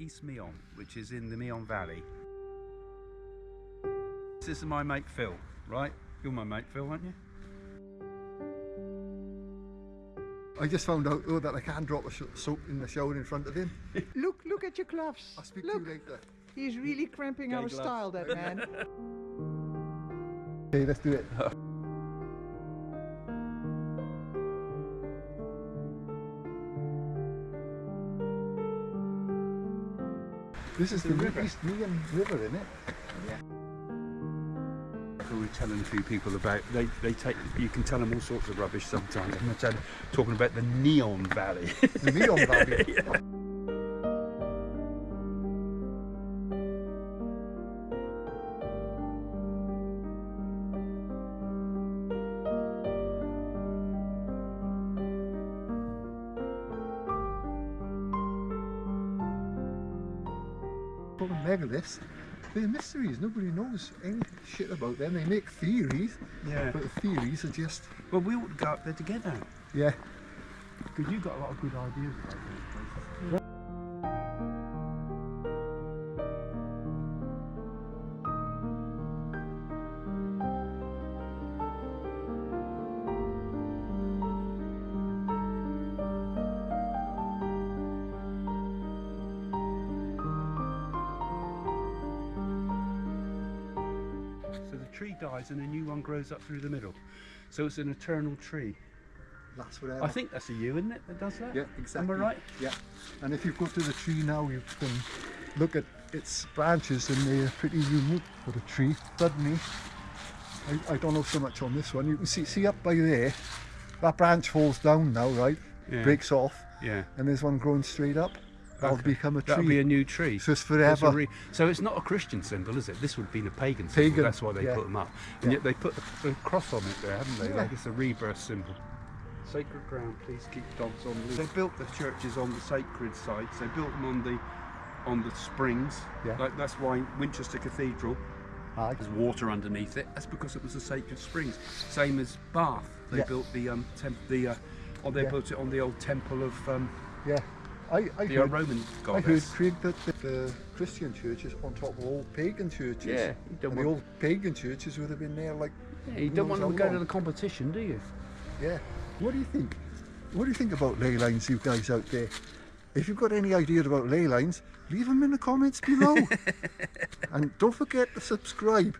East Meon, which is in the Meon Valley. This is my mate Phil, right? You're my mate Phil, aren't you? I just found out that I can't drop a soap in the shower in front of him. Look at your gloves. I'll speak Look. to you later. He's really cramping our gloves. style, that man. Okay, let's do it. This is the river. East Meon River, isn't it? We were telling a few people about, they take, you can tell them all sorts of rubbish sometimes. I'm talking about the Neon Valley. The Meon Valley. Yeah. For the megaliths, they're mysteries. Nobody knows any shit about them. They make theories, Yeah. but the theories are just... Well, we ought to go up there together, Yeah. because you've got a lot of good ideas about those places. So the tree dies and a new one grows up through the middle. So it's an eternal tree. Lasts forever. I think that's a yew, isn't it, that does that? Yeah, exactly. Am I right? Yeah. And if you go to the tree now, you can look at its branches, and they're pretty unique for the tree. Suddenly, I don't know so much on this one. You can see up by there, that branch falls down now, right? Yeah. Breaks off, Yeah. and there's one growing straight up. That'll Okay. become a tree. That'll be a new tree. So it's It's forever. so it's not a Christian symbol, is it? This would have been a pagan symbol. Pagan, That's why they yeah. put them up. And Yeah. yet they put the cross on it there, haven't they? Yeah. Like it's a rebirth symbol. Sacred ground, please keep dogs on loose. They built the churches on the sacred sites. They built them on the springs. Yeah. Like that's why Winchester Cathedral Aye. has water underneath it. That's because it was the sacred springs. Same as Bath. They Yeah. built the they Yeah. built it on the old temple of Yeah. I the heard, Roman I goddess. heard, Craig, that the Christian church is on top of all pagan churches. Yeah, you don't And the want- old pagan churches would have been there like... Yeah, you who don't knows want them to how go to long. the competition, do you? Yeah. What do you think? What do you think about ley lines, you guys out there? If you've got any idea about ley lines, leave them in the comments below. And don't forget to subscribe.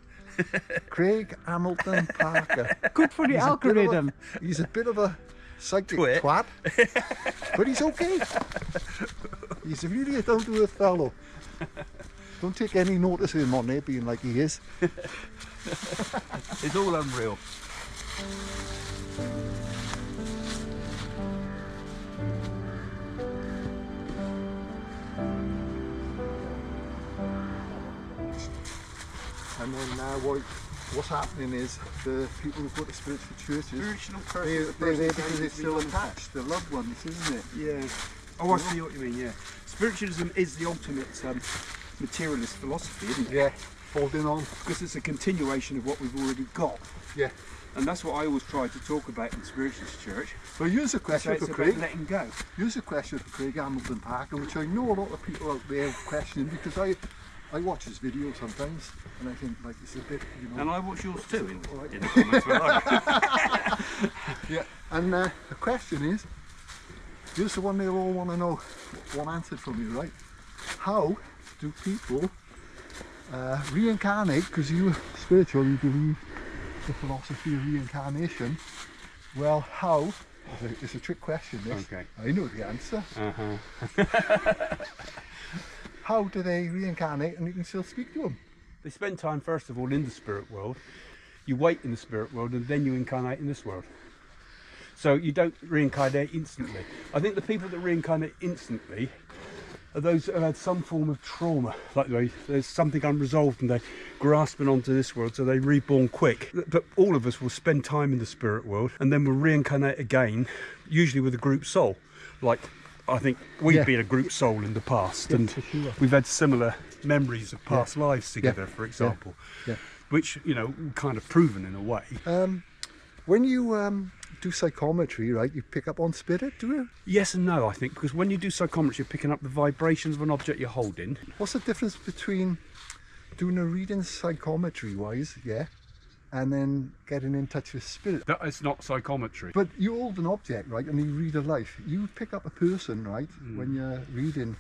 Craig Hamilton Parker. Good for the He's a bit of a- algorithm. He's a bit of a psychic Twit. twat, but he's okay. He's really a down-to-earth fellow. Don't take any notice of him on there being like he is. It's all unreal. And then what's happening is the people who go to spiritual churches, Spiritual they're there because they're still attached, they're loved ones, isn't it? Yeah. Oh, I see what you mean, yeah. Spiritualism is the ultimate materialist philosophy, isn't it? Yeah, holding on. Because it's a continuation of what we've already got. Yeah. And that's what I always try to talk about in Spiritualist Church. So here's a So question it's for about Craig. letting go. Here's a question for Craig Hamilton Parker, which I know a lot of people out there questioning, because I watch his videos sometimes, and I think like it's a bit, you know. And I watch yours too in Alright. the comments below. Yeah. And the question is, here's the one they'll all want to know, one answer from you, right? How do people reincarnate? Because you're spiritual, you believe the philosophy of reincarnation. Well, how? It's a trick question, this. Okay. I know the answer. Uh-huh. How do they reincarnate and you can still speak to them? They spend time, first of all, in the spirit world. You wait in the spirit world and then you incarnate in this world. So you don't reincarnate instantly. I think the people that reincarnate instantly are those that have had some form of trauma. Like there's something unresolved and they're grasping onto this world, so they're reborn quick. But all of us will spend time in the spirit world and then we'll reincarnate again, usually with a group soul. Like, I think we've Yeah. been a group soul in the past, Yeah, and for sure. we've had similar memories of past lives together, Yeah. for example, Yeah. which, you know, kind of proven in a way. When you do psychometry, right, you pick up on spirit, do you? Yes and no, I think, because when you do psychometry, you're picking up the vibrations of an object you're holding. What's the difference between doing a reading psychometry-wise, yeah, and then getting in touch with spirit? That is not psychometry. But you hold an object, right, and you read a life. You pick up a person, right, when you're reading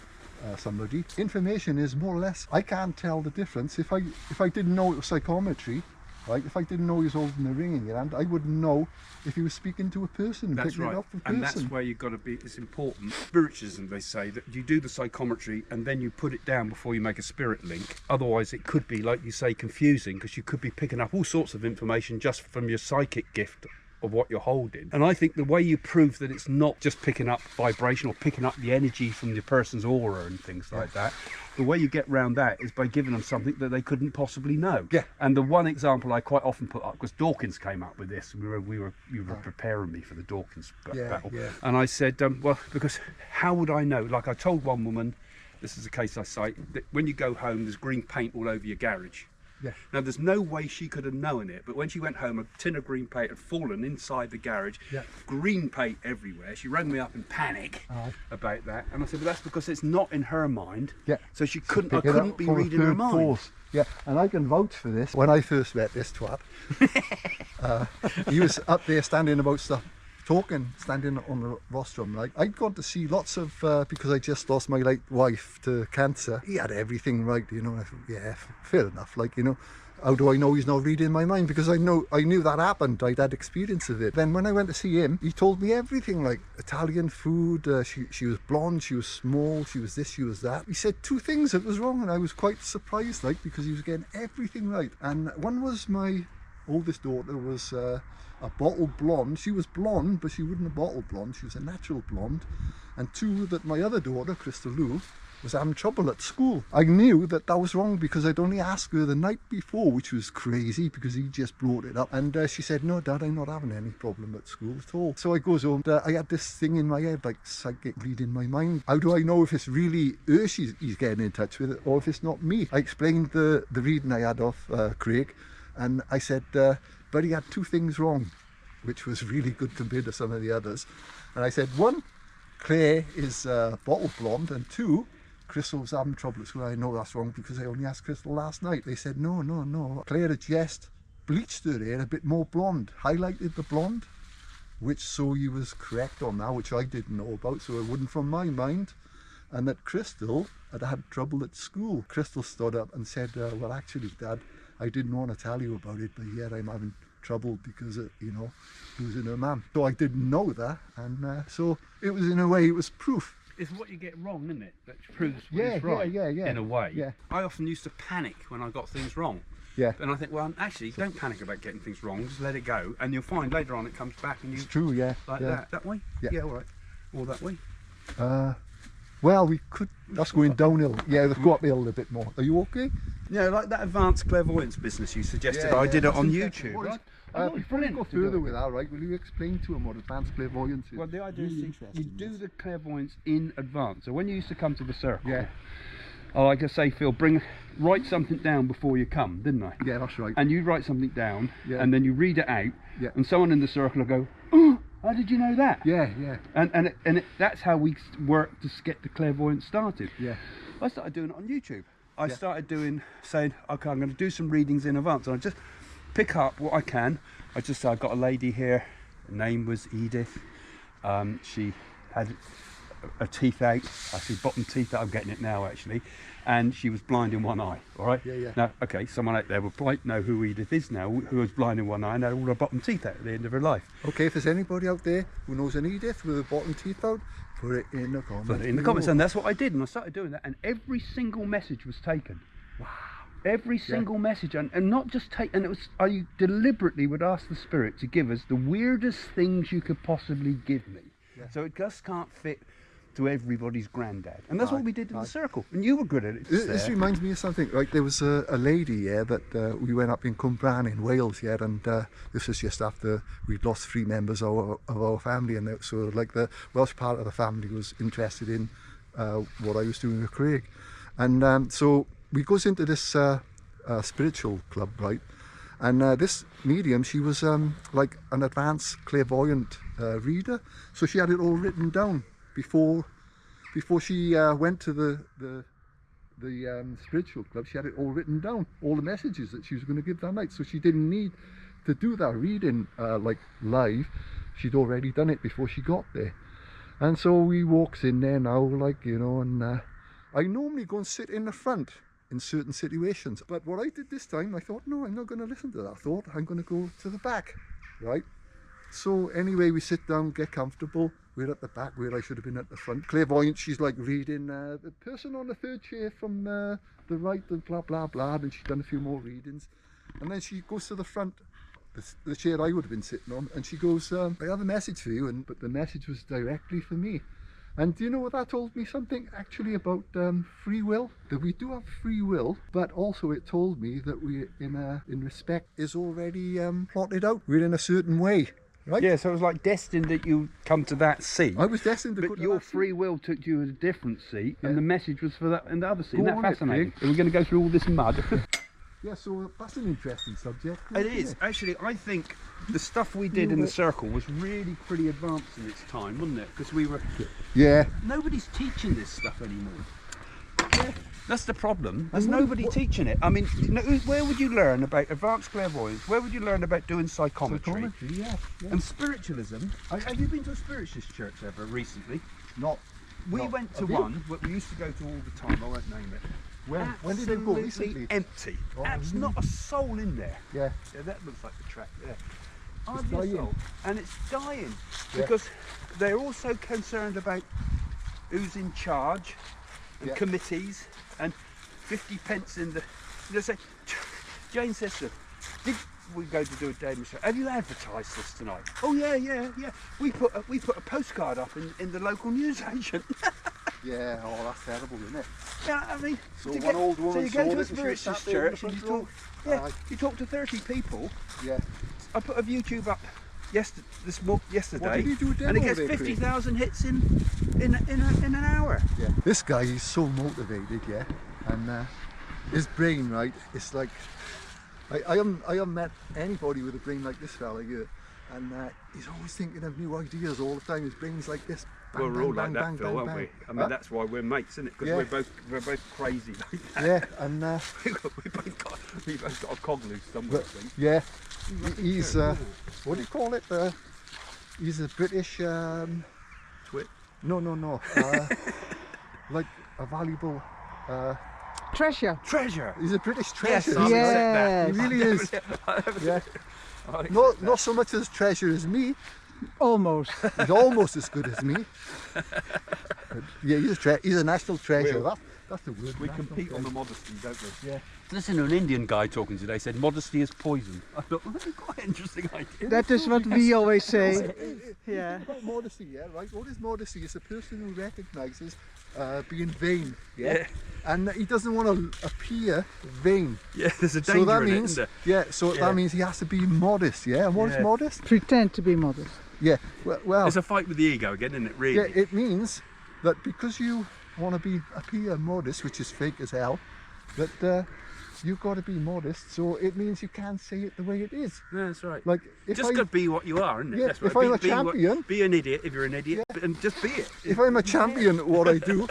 somebody. Information is more or less, I can't tell the difference. If I didn't know it was psychometry, right, if I didn't know he was holding a ring in your hand, I wouldn't know if he was speaking to a person, That's picking right, it up a and person. that's where you've got to be. It's important. Spiritism, they say that you do the psychometry and then you put it down before you make a spirit link. Otherwise, it could be, like you say, confusing, because you could be picking up all sorts of information just from your psychic gift of what you're holding. And I think the way you prove that it's not just picking up vibration or picking up the energy from the person's aura and things like that, the way you get round that is by giving them something that they couldn't possibly know. Yeah. And the one example I quite often put up, because Dawkins came up with this, and you were preparing me for the Dawkins battle, and I said, well, because how would I know? Like I told one woman, this is a case I cite, that when you go home, there's green paint all over your garage. Yeah. Now, there's no way she could have known it, but when she went home, a tin of green paint had fallen inside the garage. Yeah. Green paint everywhere. She rang me up in panic about that, and I said, well, that's because it's not in her mind. Yeah. So she couldn't. I Pick it couldn't up be from a reading her third mind. force. Yeah, and I can vouch for this. When I first met this twat, he was up there standing about stuff, talking, standing on the rostrum. Like, I'd gone to see lots of, because I just lost my late wife to cancer. He had everything right, you know. I thought, yeah, fair enough. Like, you know, how do I know he's not reading my mind? Because I knew that happened. I'd had experience of it. Then when I went to see him, he told me everything, like Italian food. She was blonde, she was small, she was this, she was that. He said two things that was wrong, and I was quite surprised, like, because he was getting everything right. And one was my oldest daughter was a bottle blonde. She was blonde, but she wasn't a bottle blonde. She was a natural blonde. And two, that my other daughter, Crystal Lou, was having trouble at school. I knew that was wrong because I'd only asked her the night before, which was crazy because he just brought it up. And she said, no, Dad, I'm not having any problem at school at all. So I goes home. I had this thing in my head, like psychic reading my mind. How do I know if it's really her he's getting in touch with it, or if it's not me? I explained the reading I had off Craig, and I said, but he had two things wrong, which was really good compared to some of the others. And I said, one, Claire is bottle blonde, and two, Crystal was having trouble at school. I know that's wrong because I only asked Crystal last night. They said, no. Claire had just bleached her hair a bit more blonde, highlighted the blonde, which so you was correct on that, which I didn't know about, so it wasn't from my mind. And that Crystal had trouble at school. Crystal stood up and said, well, actually, Dad, I didn't want to tell you about it, but yet I'm having trouble because of, you know, losing her mum. So I didn't know that, and so it was, in a way, it was proof. It's what you get wrong, isn't it? That proves what Yeah, is right. yeah. In a way. Yeah. I often used to panic when I got things wrong. Yeah. And I think, well, actually, don't panic about getting things wrong. Just let it go, and you'll find later on it comes back, and you It's true, yeah. like yeah. that. That way. Yeah. All right. Or that way. Well, we could, that's going downhill. Yeah, let's go uphill a bit more. Are you okay? Yeah, like that advanced clairvoyance business you suggested. I did it on YouTube. What is- Right? I thought it was before we brilliant go to do further it. with that, right, will you explain to him what advanced clairvoyance is? Well, the idea Really is you interesting, do yes. the clairvoyance in advance. So when you used to come to the circle, Yeah. I like to say, Phil, write something down before you come, didn't I? Yeah, that's right. And you write something down, Yeah. and then you read it out, Yeah. and someone in the circle will go, oh, how did you know that? Yeah. That's how we work to get the clairvoyance started. Yeah. I started doing it on YouTube. I Yeah. started saying, okay, I'm going to do some readings in advance, and I just pick up what I can. I've got a lady here, her name was Edith. She had her teeth out. I see bottom teeth out. I'm getting it now, actually. And she was blind in one eye, all right? Yeah. Now, okay, someone out there will know who Edith is now, who was blind in one eye and had all her bottom teeth out at the end of her life. Okay, if there's anybody out there who knows an Edith with her bottom teeth out, put it in the comments. Put it in the comments, and that's what I did, and I started doing that, and every single message was taken. Wow. Every single message, and not just take, and it was, I deliberately would ask the spirit to give us the weirdest things you could possibly give me. Yeah. So it just can't fit to everybody's granddad. And that's what we did in Aye. the circle, and you were good at it. This reminds me of something. Right, there was a lady, that we went up in Cwmbran in Wales, and this was just after we'd lost 3 members of our family, and so like the Welsh part of the family was interested in what I was doing with Craig, and so we goes into this spiritual club, right, And this medium, she was like an advanced clairvoyant reader, so she had it all written down before she went to the spiritual club. She had it all written down, all the messages that she was going to give that night, so she didn't need to do that reading like live. She'd already done it before she got there. And so we walks in there now, like, you know, and I normally go and sit in the front in certain situations, but what I did this time, I thought, no, I'm not going to listen to that thought, I'm going to go to the back, right? So anyway, we sit down, get comfortable. We're at the back where I should have been at the front. Clairvoyant, she's like reading the person on the third chair from the right, and blah blah blah, and she's done a few more readings, and then she goes to the front, the chair I would have been sitting on, and she goes, I have a message for you, but the message was directly for me. And do you know what that told me? Something actually about free will, that we do have free will, but also it told me that we, in respect, is already plotted out. We're in a certain way, right? Yeah, so it was like destined that you come to that seat. I was destined to go but to your that free will took you to a different seat, and the message was for that and the other seat. Go Isn't that on it, fascinating? Craig. Are we going to go through all this mud? Yeah, so that's an interesting subject. It is. Actually, I think the stuff we did in the circle was really pretty advanced in its time, wasn't it? Because we were... Yeah. Nobody's teaching this stuff anymore. Yeah. That's the problem. There's And nobody teaching it. I mean, where would you learn about advanced clairvoyance? Where would you learn about doing psychometry? Psychometry, yeah. And spiritualism. Have you been to a spiritualist church ever recently? We went to one that we used to go to all the time. I won't name it. When did you go Absolutely recently? empty. Oh, There's not a soul in there. Yeah. Yeah, that looks like the track there. It's dying. And it's dying Yeah. because they're also concerned about who's in charge and Yeah. committees and 50 pence in the... Say, Jane says to them, did we go to do a day myself? Have you advertised this tonight? Oh yeah. We put a postcard up in the local newsagent. Yeah, oh, that's terrible, isn't it? Yeah, I mean, So one old woman you go saw to a it and she was spiritualist sat there in the church and you front row. talk, Aye. you talk to 30 people. Yeah. I put a YouTube up yesterday, What did you do a and it demo gets there, Craig? 50,000 hits in an hour. Yeah. This guy is so motivated, yeah, and his brain, right, it's like I haven't met anybody with a brain like this fella here, and he's always thinking of new ideas all the time. His brain's like this. Bang, Well, we're all bang, like bang, that, bang, Phil, bang, aren't we? bang. I mean, that's why we're mates, isn't it? Because Yeah. we're both crazy like that. Yeah, and we both got a cog loose somewhere. I think. yeah, he's what do you call it? He's a British. Twit. No. Like a valuable. Treasure. Treasure. He's a British Yes, treasure. I'll He's- Yes. He really is. Yeah. Not so much as treasure as me. Almost. He's almost as good as me. But yeah, he's a national treasure. Well, That's the word. We national compete on the treasure. modesty, don't we? Yeah. Listen to an Indian guy talking today, said modesty is poison. I thought, well, that's quite an interesting idea. That is what we always say. Yeah. It's about modesty, yeah, right? What is modesty? It's a person who recognises being vain, Yeah. and he doesn't want to appear vain. Yeah, there's a danger So that in means, it, isn't there? that means he has to be modest, yeah. And what is Yeah. modest? Pretend to be modest. Yeah. Well, It's a fight with the ego again, isn't it, really? yeah, it means that because you want to appear modest, which is fake as hell, that you've got to be modest. So it means you can't say it the way it is. Yeah, that's right. Like if Just got to be what you are, isn't it? Yeah, That's if right. I'm a champion- be an idiot if you're an idiot, and just be it. if I'm a champion at what I do,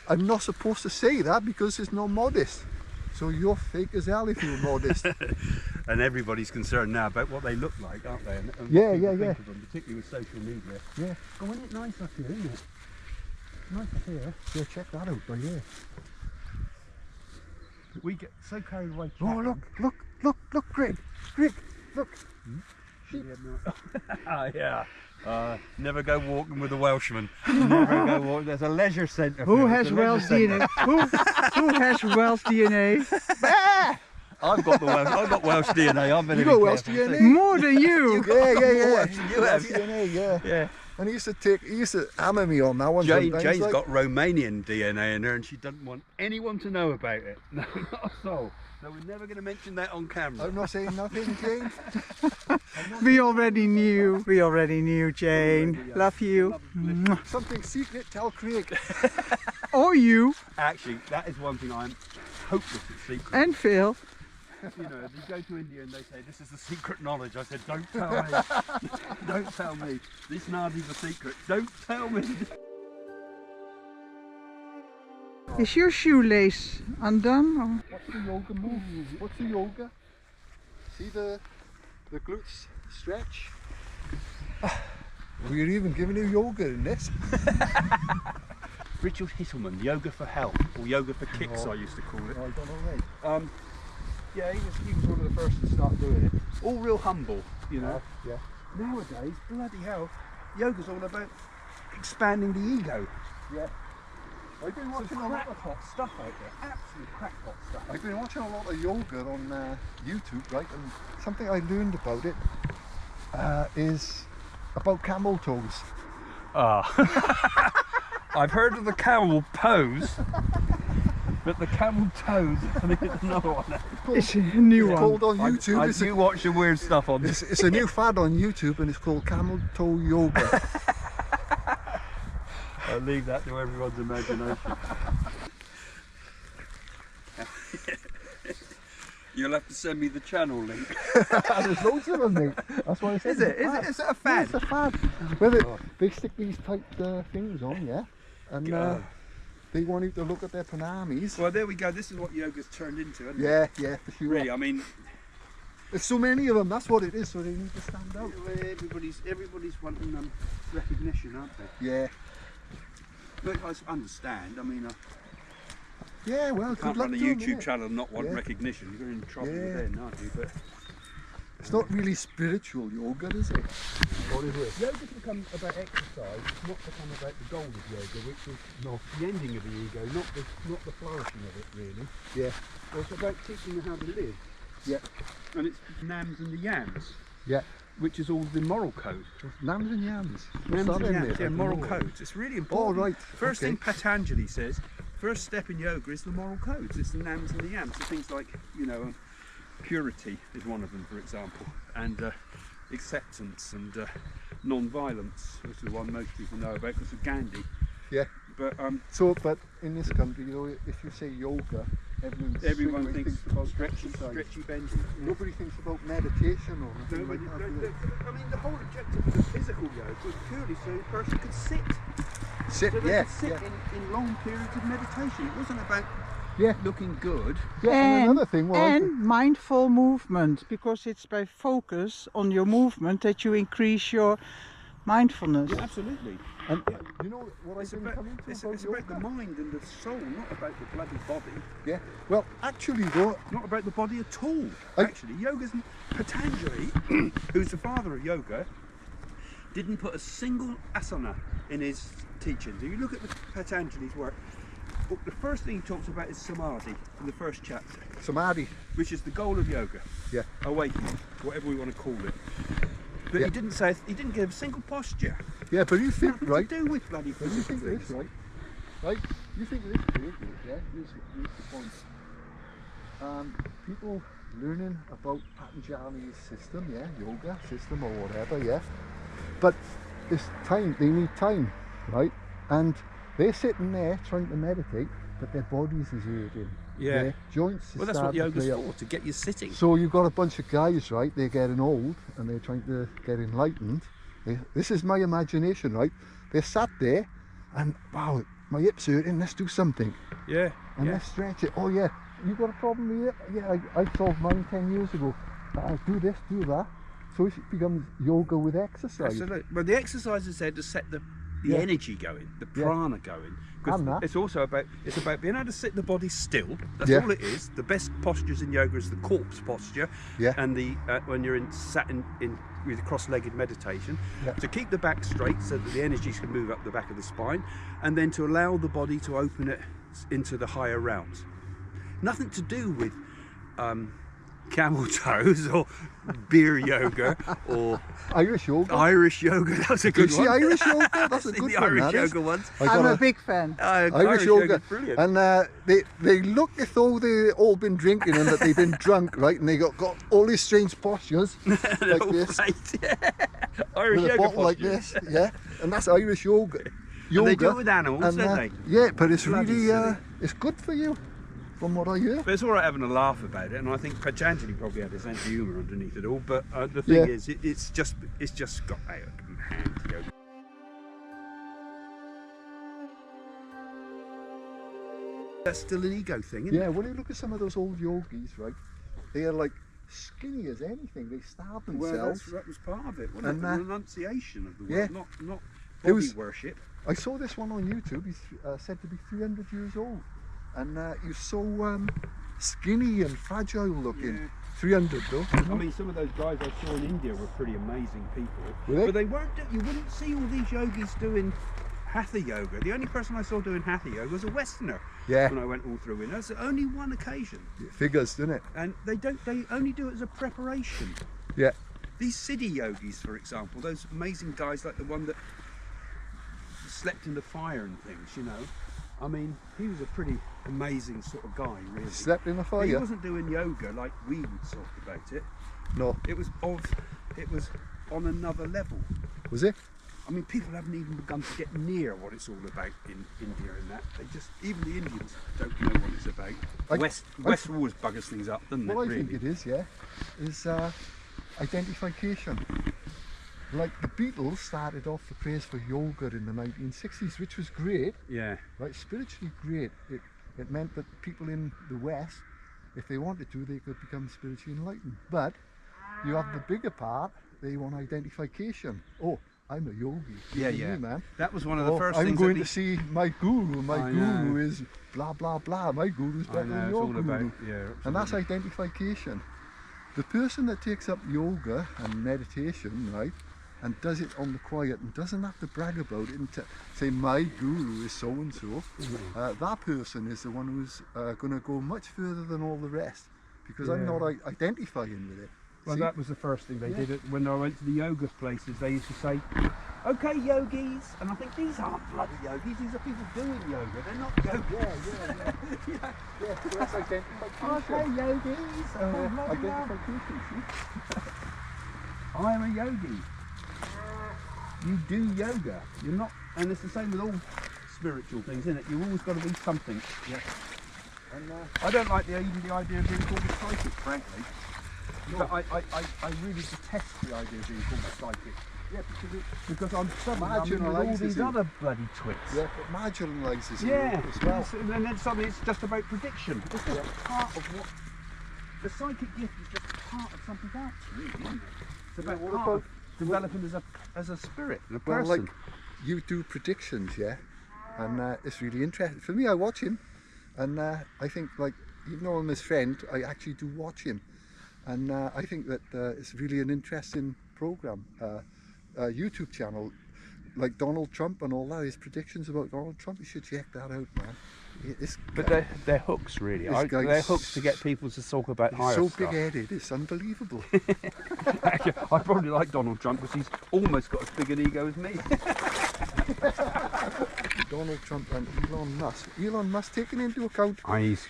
I'm not supposed to say that because it's not modest. So you're fake as hell if you're modest. And everybody's concerned now about what they look like, aren't they? And what Yeah, people yeah, think yeah. of them, particularly with social media. Yeah. Oh, isn't it nice up here, isn't it? Nice here. Yeah, check that out by here. We get so carried away. Oh, look, Greg, look. Yeah. Never go walking with a Welshman. Never go walking. There's a leisure centre. Who Phil. has There's a Welsh leisure DNA? Who has Welsh DNA? centre. I've got Welsh DNA. I've been You in got it Welsh careful. DNA? More than you. Yeah. You have, Welsh DNA, yeah. Yeah. And he used to hammer me on that one. sometimes, Jane's like. got Romanian DNA in her, and she doesn't want anyone to know about it. No, not a soul. So we're never going to mention that on camera. I'm not saying nothing, Jane. We already knew. We already knew, Jane. Love you. Mwah. Something secret, tell Craig. Or you Actually, that is one thing I'm hopeless at secret. and Phil. You know, if you go to India and they say this is the secret knowledge, I said, don't tell me. Don't tell me. This Nadi's a secret. Don't tell me. Is your shoelace undone? Or? What's the yoga move? What's the yoga? See the glutes stretch? We're even giving you yoga in this. Richard Hittelman, Yoga for Health, or Yoga for Kicks, I used to call it. I don't know, right? Yeah, he was one of the first to start doing it. All real humble, you know. Yeah. Nowadays, bloody hell, yoga's all about expanding the ego. Yeah. I've been watching a lot of Crackpot stuff out there, absolute crackpot stuff. I've been watching a lot of yoga on YouTube, right? And something I learned about it is about camel toes. I've heard of the camel pose, but the camel toes, I think it's another one. It's a new It's one. called on YouTube. I do watch the weird stuff on this. It's a new fad on YouTube, and it's called camel toe yoga. I'll leave that to everyone's imagination. You'll have to send me the channel link. There's loads of them, mate. That's why I said. Is it a fad? Yeah, it's a fad. Well, they stick these type things on, yeah, and they want you to look at their panamis. Well, there we go. This is what yoga's turned into, isn't it? Yeah, for sure. Really, I mean, There's so many of them. That's what it is. So they need to stand out. everybody's wanting recognition, aren't they? Yeah. But I understand. I mean, Yeah. Well, you can't good luck run a to 'em, YouTube innit? channel and not want Yeah. recognition. You're in trouble Yeah. then, aren't you? But It's not really spiritual yoga, is it? What is it? yoga's become about exercise. It's not become about the goal of yoga, which is the ending of the ego, not the flourishing of it, really. Yeah. Well, it's about teaching them how to live. Yeah. And it's nams and the yams, Yeah. which is all the moral code. Nams and yams. Nams What's that and in yams, there? yeah, I moral don't know. codes. It's really important. Oh, right. First Okay. thing Patanjali says, first step in yoga is the moral codes. It's the nams and the yams. So things like, purity is one of them, for example, and acceptance and non-violence, which is the one most people know about because of Gandhi. Yeah. But But in this country, if you say yoga, everyone straight away thinks about stretchy, stretchy, bendy. Nobody thinks about meditation or anything Nobody, like that. do they? I mean, the whole objective of the physical yoga was purely so the person could sit. Sit, So they yeah, could sit yeah. in long periods of meditation. It wasn't about Yeah. looking good. Yeah, and another thing, And mindful movement, because it's by focus on your movement that you increase your mindfulness. Yeah, absolutely. and you know what It's I've been about, coming to it's about about the yoga? mind and the soul, not about the bloody body. Yeah. Well, actually, though, Not about the body at all. I- Actually, yoga's Patanjali, who's the father of yoga, didn't put a single asana in his teachings. If you look at Patanjali's work, the first thing he talks about is samadhi in the first chapter, samadhi. which is the goal of yoga. Yeah. Awakening, whatever we want to call it. But Yeah. he didn't give a single posture. Yeah, but you think, Nothing right? to do with bloody But you physical think things. this, right? Right? You think this, yeah? Here's the point. People learning about Patanjali's system, yeah, yoga system or whatever, yeah. But it's time, they need time, right? And they're sitting there trying to meditate, but their bodies is hurting. Yeah. Their joints is Well, that's what starting to yoga's play up. for, to get you sitting. So you've got a bunch of guys, right? They're getting old and they're trying to get enlightened. This is my imagination, right? They're sat there and, wow, my hip's hurting, let's do something. Yeah. And yeah. let's stretch it. Oh yeah, you got a problem with it? Yeah, I solved mine 10 years ago. Do this, do that. So it becomes yoga with exercise. Absolutely. Well, the exercise is there to set the Yeah. energy going, the Yeah. prana going. 'Cause And that. it's also about being able to sit the body still. That's Yeah. all it is. The best postures in yoga is the corpse posture, Yeah. and the when you're sat in with cross-legged meditation, Yeah. to keep the back straight so that the energies can move up the back of the spine, and then to allow the body to open it into the higher realms. Nothing to do with camel toes or beer yoga or Irish yoga. Irish yoga. That's a You good see one. Irish yoga? That's a I've seen good the one. Irish that is. yoga ones. I I'm got a big fan. Irish yoga, is brilliant. and they look as though they've all been drinking and that they've been drunk, right? And they got all these strange postures like this, Right, yeah. Irish with a yoga bottle like postures. this, yeah. And that's Irish yoga. And they do it with animals, and, don't they? Yeah, but it's Bloody really silly. it's good for you. from what I hear. But it's all right having a laugh about it, and I think Patanjali probably had a sense of humour underneath it all. But the thing is, it's just got out of hand. You know. That's still an ego thing, isn't it? When you look at some of those old yogis, right, they are like skinny as anything. They starve themselves. Well, that was part of it, wasn't it? The renunciation of the world, not body worship. I saw this one on YouTube. He's said to be 300 years old, and he's so skinny and fragile looking. Yeah. 300 though. I mean, some of those guys I saw in India were pretty amazing people. But they weren't. You wouldn't see all these yogis doing hatha yoga. The only person I saw doing hatha yoga was a Westerner. Yeah. When I went all through it, that's only one occasion. It figures, doesn't it? And they only do it as a preparation. Yeah. These Siddhi yogis, for example, those amazing guys like the one that slept in the fire and things, you know. I mean, he was a pretty amazing sort of guy, really. Slept in the fire? He wasn't doing yoga like we would talk about it. No. It was on another level. Was it? I mean, people haven't even begun to get near what it's all about in India and that. They just, even the Indians don't know what it's about. West always buggers things up, doesn't it? What really? I think it is, is identification. Like the Beatles started off the craze for yoga in the 1960s, which was great. Yeah. Right, spiritually great. It meant that people in the West, if they wanted to, they could become spiritually enlightened. But you have the bigger part, they want identification. Oh, I'm a yogi. Yeah. Me, man. That was one of the first I'm things. going to see my guru. My guru is blah blah blah. My guru's better than your guru. And that's identification. The person that takes up yoga and meditation, right, and does it on the quiet and doesn't have to brag about it and say my guru is so and so, that person is the one who's going to go much further than all the rest, because I'm not identifying with it. Well, that was the first thing they did. When I went to the yoga places, they used to say, "Okay, yogis," and I think these aren't bloody yogis. These are people doing yoga. They're not yogis. Yeah. So that's identification. Okay, yogis. Identification. I am a yogi. You do yoga. You're not, and it's the same with all spiritual things, isn't it? You've always got to be something. Yeah. And I don't like even the idea of being called a psychic, frankly. But I really detest the idea of being called a psychic. Yeah, because I'm suddenly with all these other bloody twits. Yeah, it marginalises you as well. And then suddenly it's just about prediction. It's just part of what the psychic gift is. Just part of something else, really, isn't it? It's about developing as a spirit and a person. Well, like you do predictions, yeah, and it's really interesting. For me, I watch him, and I think, like, even though I'm his friend, I actually do watch him. And I think that it's really an interesting program, YouTube channel, like Donald Trump and all that. His predictions about Donald Trump, you should check that out, man. But they're hooks, really. They're hooks to get people to talk about higher stuff. So big-headed, it's unbelievable. Actually, I probably like Donald Trump because he's almost got as big an ego as me. Donald Trump and Elon Musk. Elon Musk taken into account.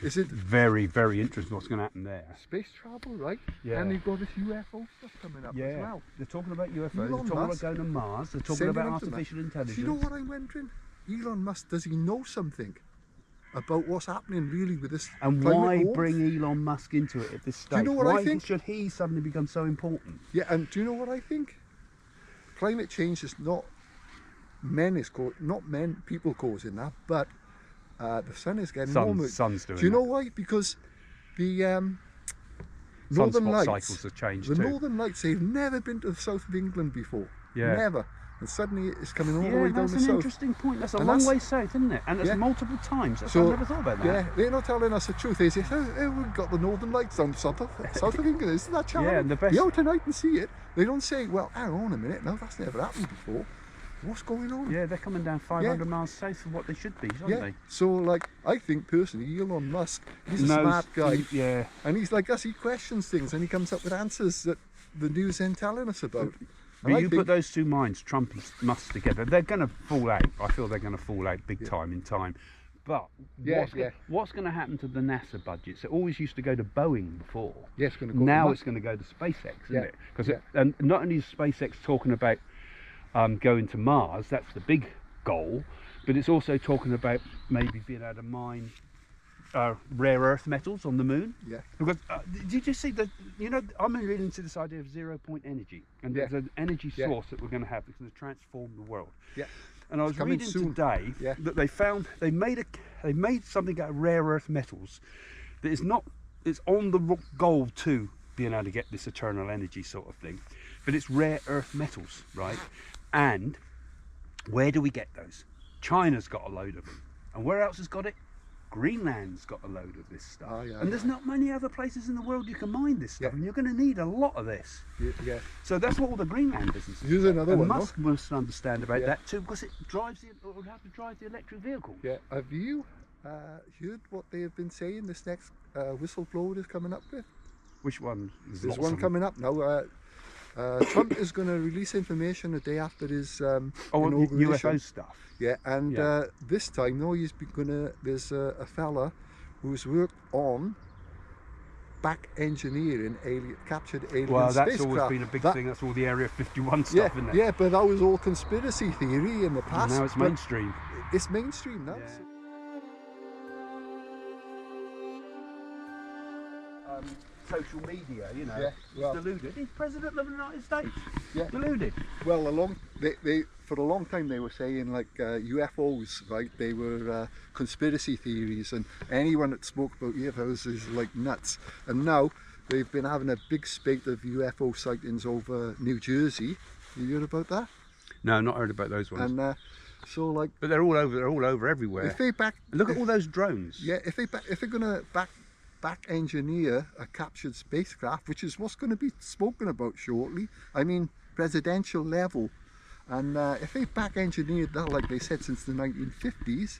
Is it very, very interesting what's going to happen there? Space travel, right? Yeah. And you've got this UFO stuff coming up as well. They're talking about UFOs. They're Elon talking Musk about going to Mars. They're talking about artificial intelligence. Do you know what I'm wondering? Elon Musk, does he know something about what's happening really with this? And why bring Elon Musk into it at this stage? Do you know what I think? Why should he suddenly become so important? Yeah, and do you know what I think? Climate change is not people causing that, but the sun is getting warmer. Sun's doing. Do you know why? Because the northern lights cycles have changed the too. northern lights, they've never been to the south of England before. Yeah. Never. And suddenly it's coming all the way down the south. That's an interesting point. That's a long way south, isn't it? And it's multiple times. I've never thought about that. Yeah, they're not telling us the truth. They say, we've got the northern lights down south of England. Isn't that challenging? Yeah, and the best. Go out tonight and see it. They don't say, well, hang on a minute. No, that's never happened before. What's going on? Yeah, they're coming down 500 miles south of what they should be, aren't they? So, like, I think personally, Elon Musk, he's a smart guy. And he's like us, he questions things and he comes up with answers that the news ain't telling us about. But you put those two minds, Trump and Musk, together, they're going to fall out. I feel they're going to fall out big time in time. But what's going to happen to the NASA budgets? It always used to go to Boeing before. Yeah, it's going to go now it's going to go to SpaceX, isn't it? Because and not only is SpaceX talking about going to Mars, that's the big goal, but it's also talking about maybe being able to mine rare earth metals on the moon. Yeah. Because did you see that? You know, I'm really into this idea of 0-point energy, and Yeah. there's an energy Yeah. source that we're going to have that's going to transform the world. Yeah. And I was coming reading soon. today Yeah. that they made something out of rare earth metals that is not, it's on the goal to being able to get this eternal energy sort of thing, but it's rare earth metals, right? And where do we get those? China's got a load of them, and where else has got it? Greenland's got a load of this stuff. Oh, yeah, and there's yeah. not many other places in the world you can mine this stuff, Yeah. and you're going to need a lot of this. Yeah. So that's what all the Greenland business is. Here's another and one, Musk must understand about Yeah. that too, because it will have to drive the electric vehicle. Yeah. Have you heard what they have been saying this next whistleblower is coming up with? Which one? There's lots one of them. coming up now. Trump is going to release information a day after his Oh, inauguration. UFO stuff. Yeah, and Yeah. this time, though, there's a fella who's worked on back engineering captured alien Well, that's spacecraft. always been a big thing. That's all the Area 51 Yeah, stuff, isn't it? yeah, but that was all conspiracy theory in the And past. now it's but mainstream. It's mainstream now. Yeah. Social media, you know, Yeah, well- he's deluded. He's president of the United States. Yeah. Deluded. Well, they for a long time they were saying like UFOs, right? They were conspiracy theories, and anyone that spoke about UFOs is like nuts. And now they've been having a big spate of UFO sightings over New Jersey. You heard about that? No, not heard about those ones. And so like, But they're all over. They're all over everywhere. if they back, Look at all those drones. yeah, if they're gonna back engineer a captured spacecraft, which is what's going to be spoken about shortly. I mean, presidential level. And if they back engineered that, like they said, since the 1950s,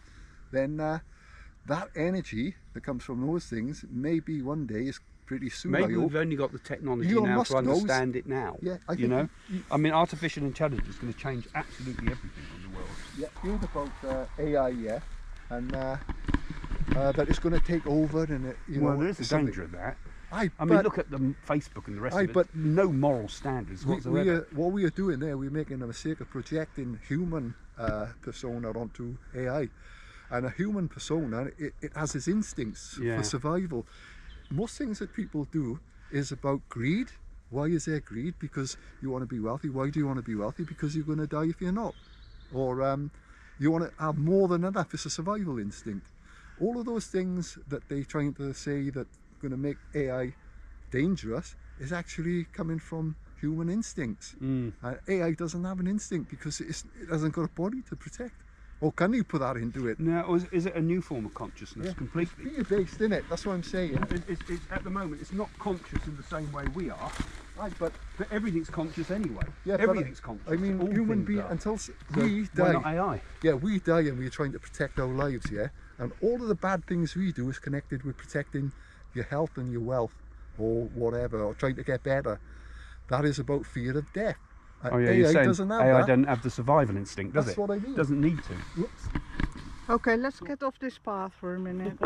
then that energy that comes from those things maybe one day is pretty soon. Maybe I hope. we've only got the technology Elon now Musk to understand it now. Yeah, I you think know. I mean, artificial intelligence is going to change absolutely everything in the world. Yeah, you heard about AI, yeah, and that it's going to take over, and Well, there is a something- danger of that. Aye, I mean, but look at the Facebook and the rest Aye, of it. but No moral standards whatsoever. what we are doing there, we're making a mistake of projecting human persona onto AI, and a human persona, it has its instincts Yeah. for survival. Most things that people do is about greed. Why is there greed? Because you want to be wealthy. Why do you want to be wealthy? Because you're going to die if you're not. Or you want to have more than enough. It's a survival instinct. All of those things that they're trying to say that going to make AI dangerous is actually coming from human instincts. AI doesn't have an instinct because it hasn't got a body to protect. Or can you put that into it? No, or is it a new form of consciousness Yeah. completely? Fear-based, isn't it? That's what I'm saying. It's, at the moment, it's not conscious in the same way we are, Aye, but but everything's conscious anyway. yeah, but Everything's conscious. I mean, All human things beings are. until So we why die. not AI? Yeah, we die and we're trying to protect our lives, yeah? And all of the bad things we do is connected with protecting your health and your wealth or whatever, or trying to get better. That is about fear of death. Oh yeah, AI you're saying doesn't have AI that. doesn't have the survival instinct, does That's it? what I mean. Doesn't need to. Whoops. Okay, let's get off this path for a minute.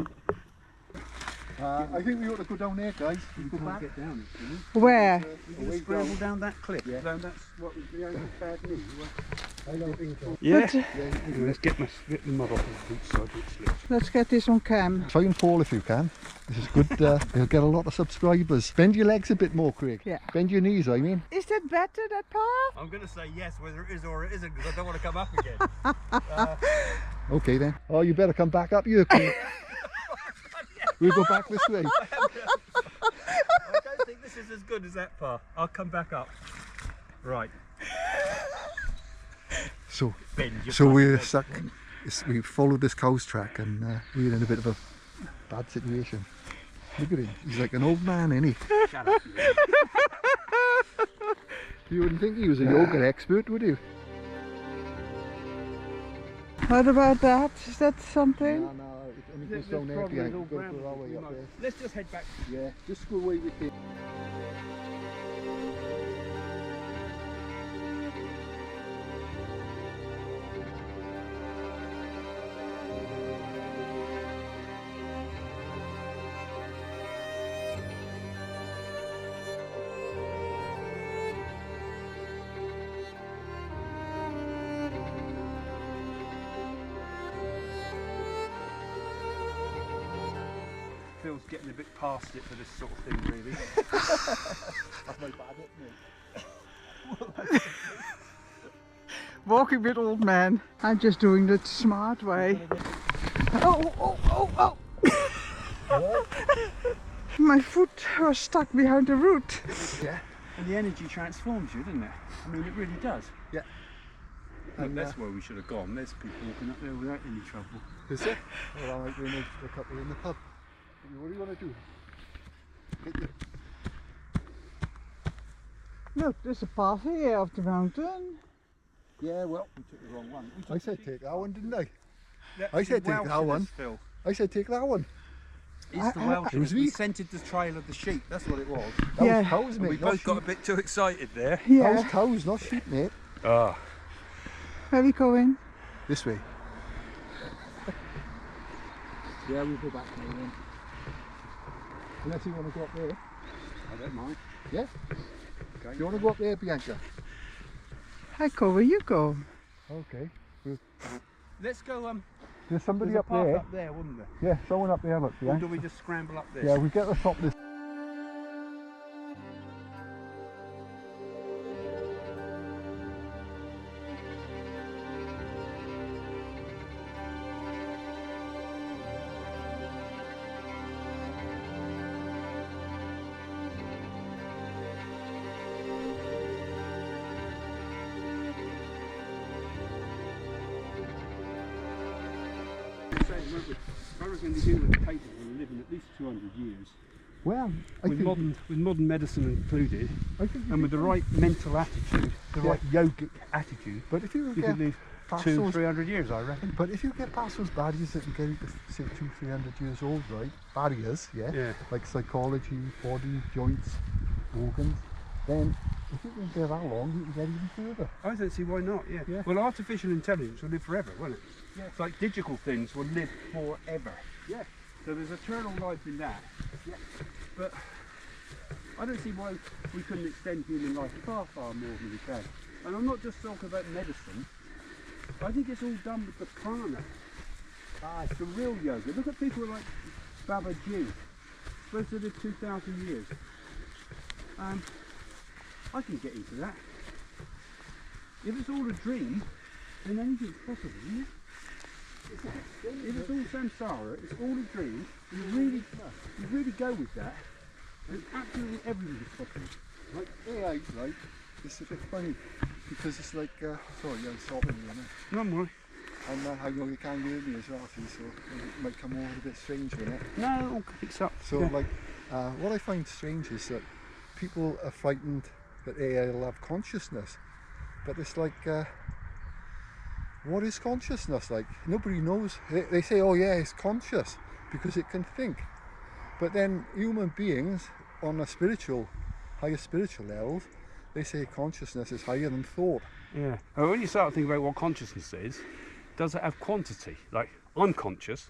I think we ought to go down there, guys. Go back. get down Where? Away Scramble down. down that cliff. Yeah. That's what was the only bad news. I don't think so. Yeah. But, Let's get the mud off the boot so it slips. let's get this on cam. Try and fall if you can. This is good. You'll get a lot of subscribers. Bend your legs a bit more, Craig. Yeah. Bend your knees, I mean. Is that better, that path? I'm going to say yes, whether it is or it isn't, because I don't want to come up again. Okay then. Oh, you better come back up here, Craig. We'll go back this way. I don't think this is as good as that part. I'll come back up. Right. So, Bend your so front we're leg. stuck. We followed this cow's track, and we're in a bit of a bad situation. Look at him. He's like an old man, isn't he? Shut up. You wouldn't think he was a yoga expert, would you? What about that? Is that something? No, it only goes down there behind. Go our way up there. Let's just head back. Yeah, just go away with it. Phil's getting a bit past it for this sort of thing, really. That's my bad, isn't it? Walking with old man. I'm just doing it smart way. Oh! My foot was stuck behind the root. Yeah. And the energy transforms you, doesn't it? I mean, it really does. Yeah. Look, And, that's where we should have gone. There's people walking up there without any trouble. Is it? Well, I might bring a couple in the pub. What do you want to do? Get your... Look, there's a path here up the mountain. Yeah, well, We took the wrong one. I said take that one, didn't I? That's I said the take that one. Welsh, Phil. I said take that one. It's the Welsh. it was We me. scented the trail of the sheep. That's what it was. That Yeah. was cows, And mate. we not both got a sheep. bit too excited there. That was Yeah. cows, not sheep, mate. Ah. Where are we going? This way. Yeah, we'll go back there then. Unless you want to go up there. I don't mind. Yeah? Okay. Do you want to go up there, Bianca? I go where you go. Okay. Let's go. There's somebody There's a up path there. up there, wasn't there? Yeah, someone up there, look, Or Bianca. do we just scramble up there? Yeah, we get to the top of this. I reckon the human capable of living at least 200 years, Well, I with think, modern medicine included, I think and with the right mental attitude, the Yeah. right yogic attitude, but if you you get could live past 200-300 years, I reckon. But if you get past those barriers that you get into, say, 200-300 years old, right? Barriers, yeah? Yeah. Like psychology, body, joints, organs, then if you can get that long, you can get even further. I don't see why not. Yeah. Yeah. Well, artificial intelligence will live forever, won't it? Yeah. It's like digital things will live forever. Yeah. So there's eternal life in that. Yeah. But I don't see why we couldn't extend human life far, far more than we can. And I'm not just talking about medicine. I think it's all done with the prana. The real yoga. Look at people like Babaji, supposed to live 2,000 years. I can get into that. If it's all a dream, then anything's possible, isn't it? If it's all samsara, it's all a dream, you really go with that, and absolutely everything is possible. Like AI, right? It's a bit funny because it's like, sorry, I'm stopping you now. No more. And I know you can't hear me as well, see, so it might come over a bit strange with it. No, it all picks up. So, Yeah. like, what I find strange is that people are frightened that AI will have consciousness, but it's like, what is consciousness like? Nobody knows. They say, oh yeah, it's conscious because it can think. But then human beings on a higher spiritual levels, they say consciousness is higher than thought. Yeah. And when you start thinking about what consciousness is, does it have quantity? Like, I'm conscious,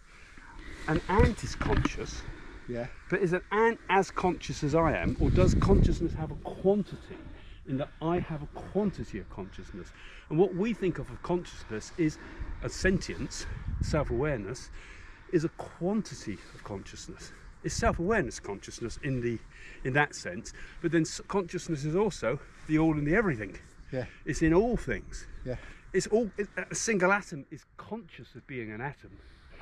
an ant is conscious, Yeah. but is an ant as conscious as I am, or does consciousness have a quantity in that I have a quantity of consciousness? And what we think of consciousness is a sentience, self-awareness, is a quantity of consciousness. It's self-awareness consciousness in that sense, but then consciousness is also the all and the everything. Yeah. It's in all things. Yeah. A single atom is conscious of being an atom.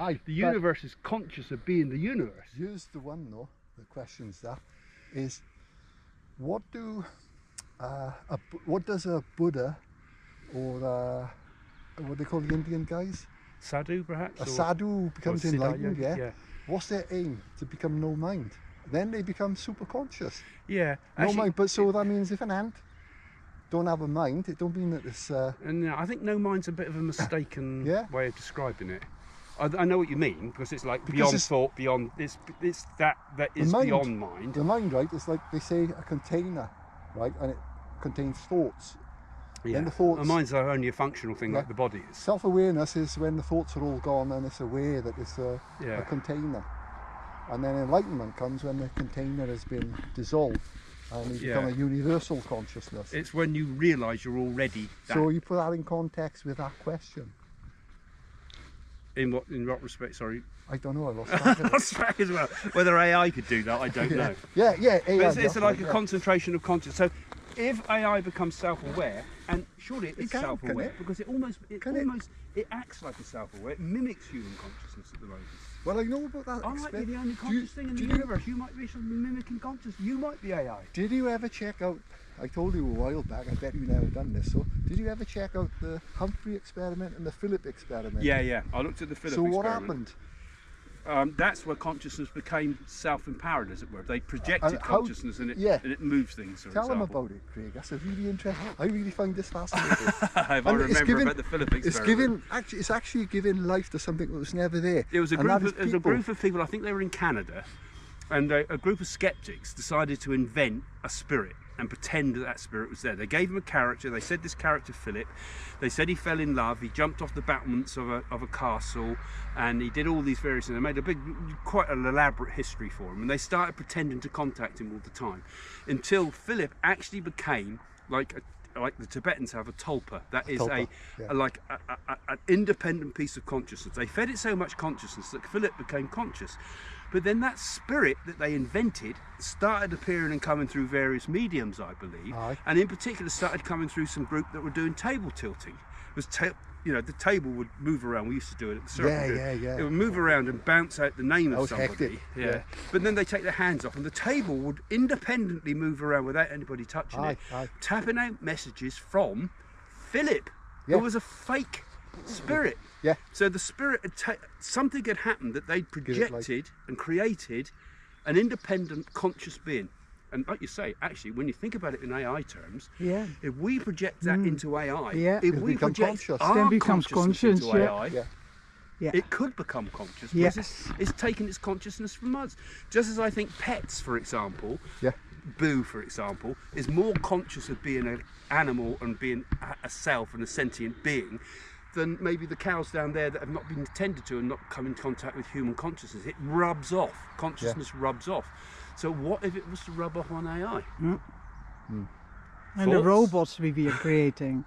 Aye. The universe is conscious of being the universe. Here's the one though, the question's that, is what does a Buddha or what they call the Indian guys? Sadhu, perhaps? A sadhu becomes or Siddha enlightened, yogi, yeah? What's their aim? To become no mind. Then they become super conscious. Yeah. No Actually, mind, but so that means if an ant don't have a mind, it don't mean that it's... And I think no mind's a bit of a mistaken Yeah. way of describing it. I know what you mean, because it's like Because beyond it's- thought, beyond it's that is mind. beyond mind. The mind, right, it's like they say a container, right, and it contains thoughts. Yeah. the thoughts- And mind's only a functional thing, Yeah. like the body is. Self-awareness is when the thoughts are all gone and it's aware that it's Yeah. a container. And then enlightenment comes when the container has been dissolved and you become Yeah. a universal consciousness. It's when you realise you're already that. So you put that in context with that question. In what respect? Sorry. I don't know, I lost track of it. Lost track as well. Whether AI could do that, I don't know. Yeah, AI, But it's like a yeah. concentration of consciousness. So if AI becomes self-aware, and surely it's can, self-aware can it? because it acts like a self-aware. It mimics human consciousness at the moment. Well, I know about that. I might be the only conscious thing in the universe. You might be something mimicking consciousness. You might be AI. Did you ever check out, I told you a while back, I bet you never done this, so did you ever check out the Humphrey experiment and the Philip experiment? Yeah. I looked at the Philip experiment. So what happened? That's where consciousness became self-empowered, as it were. They projected And how- consciousness and yeah. it moves things. For Tell them example. about it, Craig. That's a really interesting. I really find this fascinating. If I And remember about the Philip experiment. It's actually giving life to something that was never there. It was a And group. that is It was a people. group of people. I think they were in Canada, and a group of skeptics decided to invent a spirit and pretend that spirit was there. They gave him a character. They said this character Philip. They said he fell in love. He jumped off the battlements of a castle, and he did all these various things. They made quite an elaborate history for him, and they started pretending to contact him all the time, until Philip actually became like the Tibetans have a tulpa. That is tulpa, an independent piece of consciousness. They fed it so much consciousness that Philip became conscious. But then that spirit that they invented started appearing and coming through various mediums, I believe, Aye. and in particular started coming through some group that were doing table tilting. It was the table would move around. We used to do it at the circle. Yeah. It would move around and bounce out the name That of was somebody. hectic, yeah. But then they take their hands off, and the table would independently move around without anybody touching it, Aye. tapping out messages from Philip, Yeah. who was a fake spirit. Yeah. So the spirit something had happened that they'd Give it life. projected and created an independent conscious being. And like you say, actually, when you think about it in AI terms, Yeah. if we project that into AI, Yeah. if It we becomes project conscious. our Then becomes consciousness conscious, into yeah. AI, Yeah. Yeah. it could become conscious. Yes. Because it's taking its consciousness from us. Just as I think pets, for example, Yeah. Boo, for example, is more conscious of being an animal and being a self and a sentient being than maybe the cows down there that have not been tended to and not come in contact with human consciousness. It rubs off. Consciousness rubs off. So what if it was to rub off on AI? And the Thoughts? robots we are creating.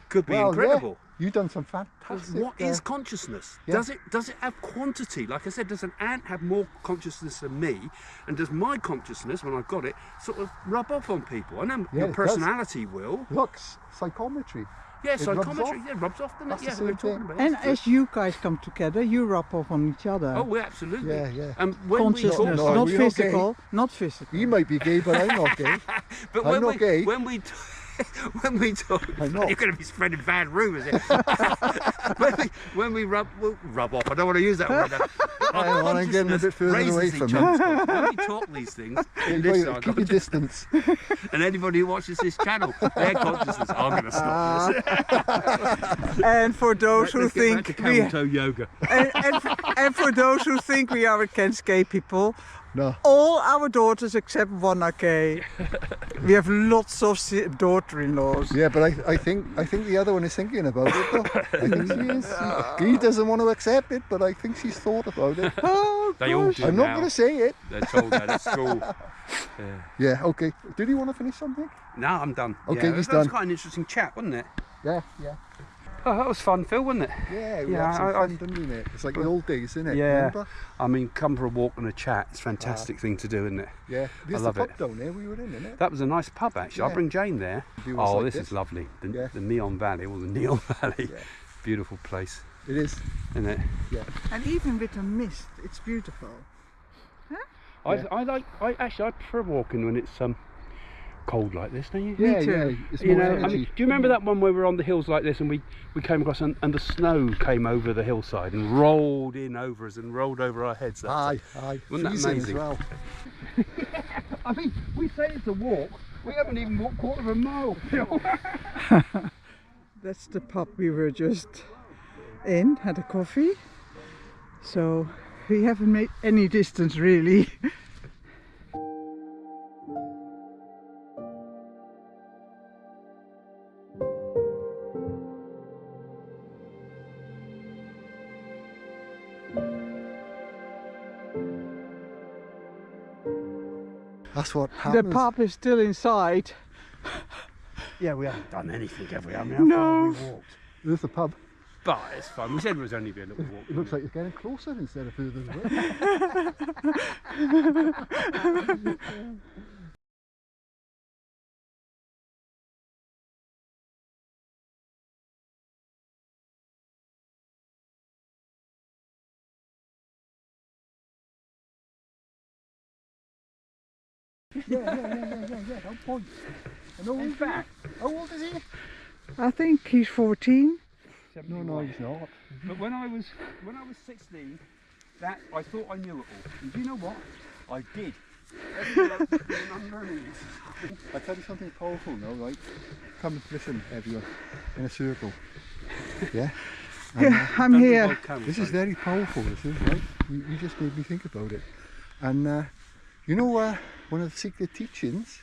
Could be Well, incredible. yeah. You've done some fantastic. What is consciousness? yeah. Does it have quantity? Like I said, does an ant have more consciousness than me? And does my consciousness, when I've got it, sort of rub off on people? I know Yeah, your it does. personality will. Looks psychometry. Yeah, It rubs psychometry. off. Yeah, rubs off, doesn't That's it? the Yeah, we were same talking thing. about it. And That's true. as you guys come together, you rub off on each other. Oh, well, absolutely. Yeah. And when Consciousness, we No, talk, not we're not physical, not physical. You might be gay, but I'm not gay. but I'm not gay. when we when we talk, I'm not. you're going to be spreading bad rumours here. when we rub off. I don't want to use that word. Hang on, I'm getting a bit further raises away each from other's you. consciousness. When we talk these things, in this side, Keep your distance. and anybody who watches this channel, their consciousness, I'm going to stop this. And for those who Let's get back think to we, camel toe yoga. and for those who think we are against gay people, No. all our daughters except one are gay. We have lots of daughter-in-laws. Yeah, but I think the other one is thinking about it though. I think she is. He doesn't want to accept it, but I think she's thought about it. Oh, They all gosh. do I'm now. not going to say it. They're told that at school. Yeah, okay. Did you want to finish something? No, I'm done. Okay, yeah, he's that was done. quite an interesting chat, wasn't it? Yeah. Oh, that was fun, Phil, wasn't it? Yeah, we Yeah, had some I- fun, didn't we, mate? It's like the old days, isn't it? Yeah. Remember? I mean, come for a walk and a chat. It's a fantastic thing to do, isn't it? Yeah. There's love the pub it. down there we were in, isn't it? That was a nice pub, actually. I'll Yeah. bring Jane there. Do us Oh, like this this. is lovely. Yeah. The Neon Valley, or the Neon Valley. Yeah. Beautiful place, It is. isn't it? Yeah. And even with the mist, it's beautiful. I prefer walking when it's cold like this, don't you? Yeah, too. yeah. It's You more know, I energy. mean, do you remember that one where we were on the hills like this and we came across and the snow came over the hillside and rolled in over us and rolled over our heads? Aye. Wasn't that Freezing amazing? as well. I mean, we say it's a walk. We haven't even walked quarter of a mile. That's the pub we were just in, had a coffee. So we haven't made any distance really. That's what The happens. pub is still inside. Yeah, we haven't done anything, have we? I mean, No. we walked. There's the pub. But it's fun. We said it was only be a little walk. It looks like it's getting closer instead of further away. Yeah. Don't point. In fact, How old is he? I think he's 14. No, he's not. But when I was 16, that I thought I knew it all. And do you know what? I did. Everything else has been unlearning this. I tell you something powerful now, right? Come listen, everyone, in a circle. Yeah. Yeah, I'm Don't here. involve camels, This is though. very powerful, this is, right? You just made me think about it. And you know, one of the secret teachings,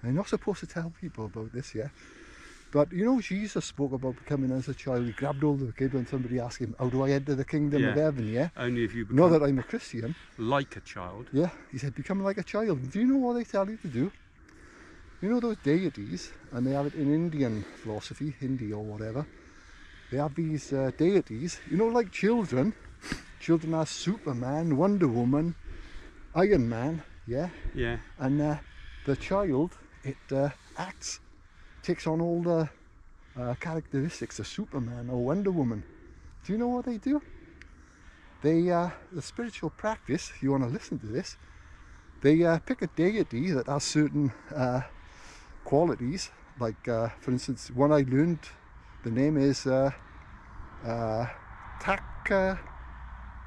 I'm not supposed to tell people about this, yeah? But you know, Jesus spoke about becoming as a child. He grabbed hold of a kid when somebody asked him, how do I enter the kingdom of heaven, yeah? Only if you become Not that I'm a Christian. like a child. Yeah, he said, become like a child. Do you know what they tell you to do? You know those deities, and they have it in Indian philosophy, Hindi or whatever. They have these deities, you know, like children. Children are Superman, Wonder Woman, Iron Man, yeah? Yeah. And the child, it takes on all the characteristics of Superman or Wonder Woman. Do you know what they do? They, the spiritual practice, if you want to listen to this, they pick a deity that has certain qualities. Like, for instance, one I learned, the name is Taka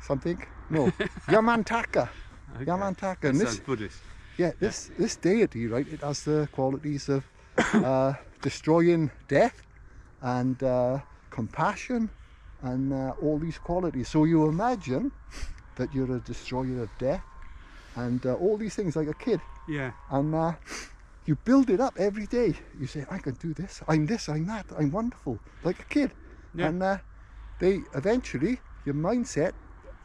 something. No, Yamantaka. Okay. Yamantaka. That And sounds this, Buddhist. yeah, this deity, right, it has the qualities of destroying death and compassion and all these qualities. So you imagine that you're a destroyer of death and all these things like a kid. Yeah. And you build it up every day. You say, I can do this, I'm that, I'm wonderful, like a kid. Yeah. And they eventually, your mindset,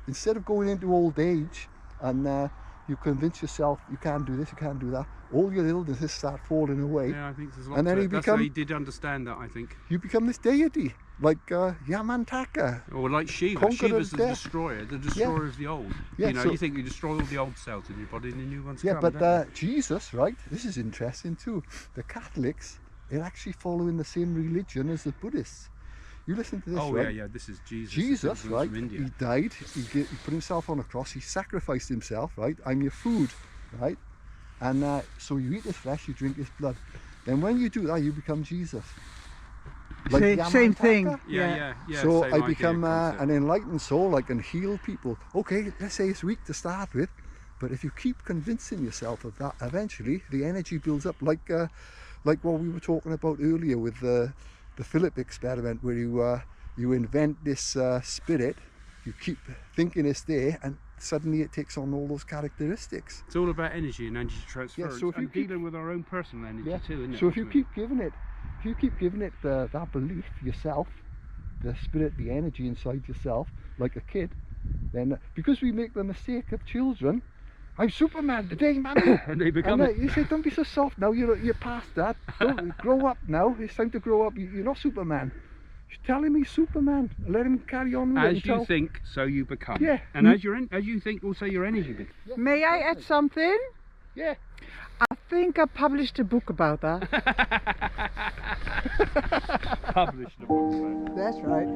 instead of going into old age and you convince yourself you can't do this, you can't do that, all your illnesses start falling away. Yeah, I think there's a lot And then to he it. That's become- why he did understand that, I think. You become this deity, like Yamantaka. Or like Shiva. Conqueror Shiva's of the death. the destroyer of the old. Yeah, You know, so- you think you destroy all the old cells in your body and the new ones Yeah, come, but don't Jesus, right, this is interesting too. The Catholics, they're actually following the same religion as the Buddhists. You listen to they? this, Oh, right? yeah, this is Jesus. Jesus, This is right, from India. he died, he put himself on a cross, he sacrificed himself, right? I'm your food, right? And so you eat his flesh, you drink his blood. Then when you do that, you become Jesus. Same thing. Yamantaka. Yeah. So same I idea, become concept. an enlightened soul, I can heal people. Okay, let's say it's weak to start with, but if you keep convincing yourself of that, eventually the energy builds up, like what we were talking about earlier with the Philip experiment, where you invent this spirit, you keep thinking it's there, and suddenly it takes on all those characteristics. It's all about energy and energy transference, so if you and dealing with our own personal energy too, isn't it? So if you ultimately? keep giving it that belief yourself, the spirit, the energy inside yourself, like a kid, then because we make the mistake of children, I'm Superman today, man. And they become it. You say, don't be so soft now. You're past that. Don't grow up now. It's time to grow up. You're not Superman. You're telling me Superman. Let him carry on with it. As you think, so you become. Yeah. And as you think, also your energy becomes. May I add something? Yeah. I think I published a book about that. Published a book. That's right.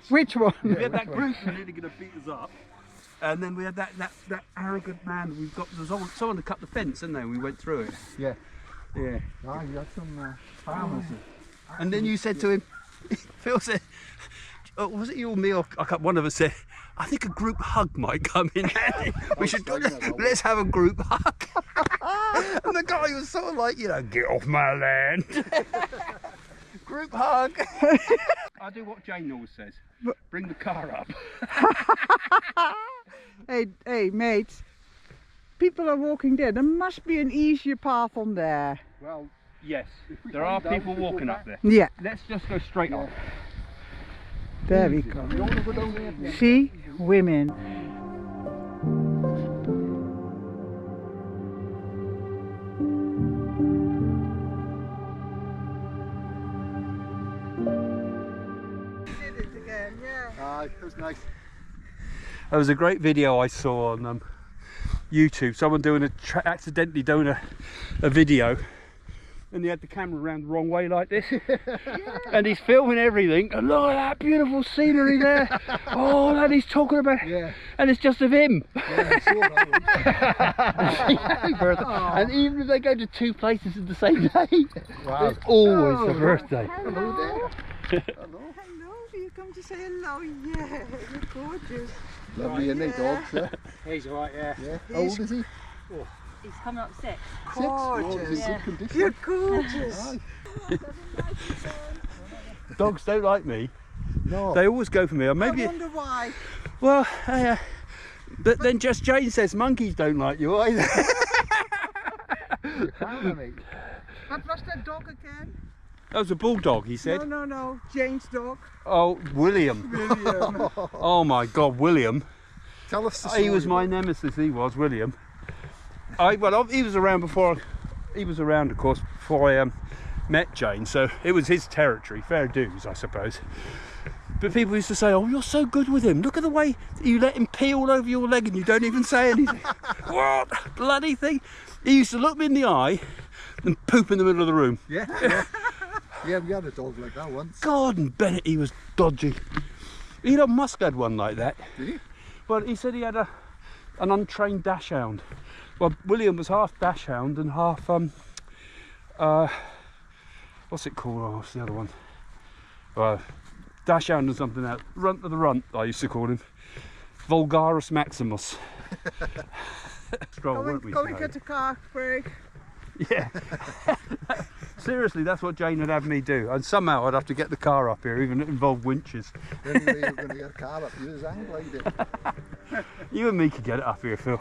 Which one? We had that group who were nearly going to beat us up, and then we had that arrogant man. We've got there's someone to cut the fence, isn't there? We went through it. Yeah. Yeah. Ah, you had some farmers. And then you said to him, Phil said, oh, was it you or me? Or one of us said, I think a group hug might come in handy. We should let's have a group hug. And the guy was sort of like, get off my land. Group hug. I do what Jane always says. Bring the car up. Hey, mates. People are walking there. There must be an easier path on there. Well, yes, there are people walking up there. Yeah. Let's just go straight up. There we Easy. go. You don't want to go down there. Yeah. See? Women. Did it again, yeah. Aye, that was nice. There was a great video I saw on YouTube. Someone doing accidentally doing a video, and he had the camera around the wrong way like this, and he's filming everything. And look at that beautiful scenery there. Oh, that he's talking about. Yeah. And it's just of him. Yeah, I saw that one. And even if they go to two places in the same day, Wow. it's always the birthday. Hello there. Hello. Hello, you come to say hello? Yeah, you're gorgeous. Lovely, isn't it, dogs? Yeah. He's alright, yeah. Yeah. How old is he? He's coming up 6. Gorgeous. He's in good condition. You're gorgeous. Aye. Dogs don't like me. No. They always go for me. Or I maybe, wonder why. well, but then Just Jane says monkeys don't like you either. What was that dog again? That was a bulldog, he said. No. Jane's dog. Oh, William. William. Oh my God, William. Tell us the story. He was my nemesis, he was, William. He was around before, of course, before I met Jane, so it was his territory, fair dues, I suppose. But people used to say, oh, you're so good with him. Look at the way you let him pee all over your leg and you don't even say anything. What bloody thing? He used to look me in the eye and poop in the middle of the room. Yeah, yeah. Yeah, we had a dog like that once. God, and Bennett, he was dodgy. Elon Musk had one like that. Did he? Well, he said he had an untrained dachshund. Well, William was half dachshund and half what's it called? Oh, what's the other one? Dachshund and something else. Runt of the runt, I used to call him. Vulgaris Maximus. Stroll, weren't we? Go and get the car brake. Yeah. Seriously, that's what Jane would have me do. And somehow I'd have to get the car up here, even if it involved winches. Anyway, you're going to get a car up here, hang glide. You and me could get it up here, Phil.